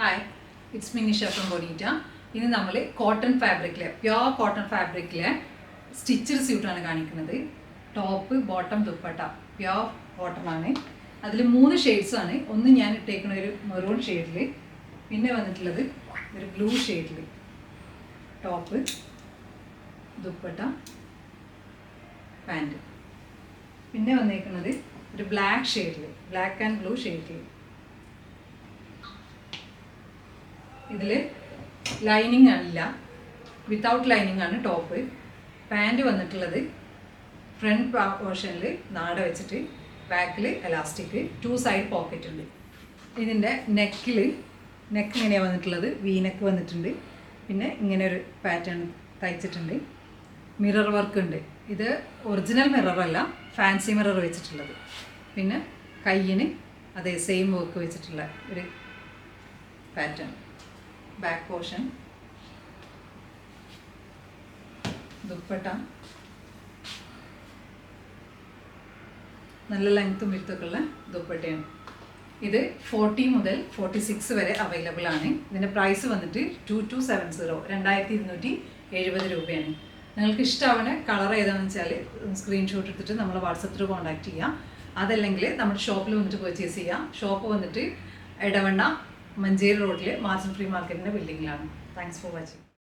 Hi, it's me Nisha from Bonita. ഇന്ന് നമ്മൾ cotton ഫാബ്രിക്കിലെ പ്യോർ കോട്ടൺ ഫാബ്രിക്കിലെ സ്റ്റിച്ചഡ് സ്യൂട്ടാണ് കാണിക്കുന്നത്. Top, bottom, dupatta pure cotton ആണ്. അതിൽ 3 ഷെയ്ഡ്സാണ്. ഒന്ന് ഞാൻ ഇട്ടേക്കുന്ന ഒരു മെറൂൺ ഷെയ്ഡിൽ, പിന്നെ വന്നിട്ടുള്ളത് ഒരു ബ്ലൂ ഷെയ്ഡിൽ ടോപ്പ്, ദുപ്പട്ട, പാൻറ്. പിന്നെ വന്നേക്കുന്നത് ഒരു ബ്ലാക്ക് ഷെയ്ഡിൽ, ബ്ലാക്ക് ആൻഡ് ബ്ലൂ ഷെയ്ഡിൽ. ഇതിൽ ലൈനിങ് അല്ല, വിത്തൗട്ട് ലൈനിങ് ആണ് ടോപ്പ്. പാൻറ് വന്നിട്ടുള്ളത് ഫ്രണ്ട് പോർഷനിൽ നാട വെച്ചിട്ട് ബാക്കിൽ എലാസ്റ്റിക്, 2 സൈഡ് പോക്കറ്റ് ഉണ്ട്. ഇതിൻ്റെ നെക്ക് ഇങ്ങനെയാണ് വന്നിട്ടുള്ളത്, വി നെക്ക് വന്നിട്ടുണ്ട്. പിന്നെ ഇങ്ങനെ ഒരു പാറ്റേൺ തയ്ച്ചിട്ടുണ്ട്. മിറർ വർക്ക് ഉണ്ട്. ഇത് ഒറിജിനൽ മിററല്ല, ഫാൻസി മിറർ വെച്ചിട്ടുള്ളത്. പിന്നെ കയ്യിന് അതേ സെയിം വർക്ക് വെച്ചിട്ടുള്ള ഒരു പാറ്റേൺ. ബാക്ക് പോർഷൻ, ദുപ്പട്ട നല്ല ലെങ്ത്തും വിടുത്തൊക്കെ ഉള്ള ദുപ്പട്ടയാണ്. ഇത് 40 മുതൽ 46 വരെ അവൈലബിൾ ആണ്. ഇതിൻ്റെ പ്രൈസ് വന്നിട്ട് 2270, 2270 രൂപയാണ്. നിങ്ങൾക്ക് ഇഷ്ടമാവുന്ന കളർ ഏതാണെന്ന് വെച്ചാൽ സ്ക്രീൻഷോട്ട് എടുത്തിട്ട് നമ്മൾ വാട്സപ്പിൽ കോൺടാക്ട് ചെയ്യാം. അതല്ലെങ്കിൽ നമ്മുടെ ഷോപ്പിൽ വന്നിട്ട് പർച്ചേസ് ചെയ്യാം. ഷോപ്പ് വന്നിട്ട് എടവണ്ണ മഞ്ചേരി റോഡിൽ മാർജിൻ ഫ്രീ മാർക്കറ്റിൻ്റെ ബിൽഡിങ്ങിലാണ്. Thanks for watching.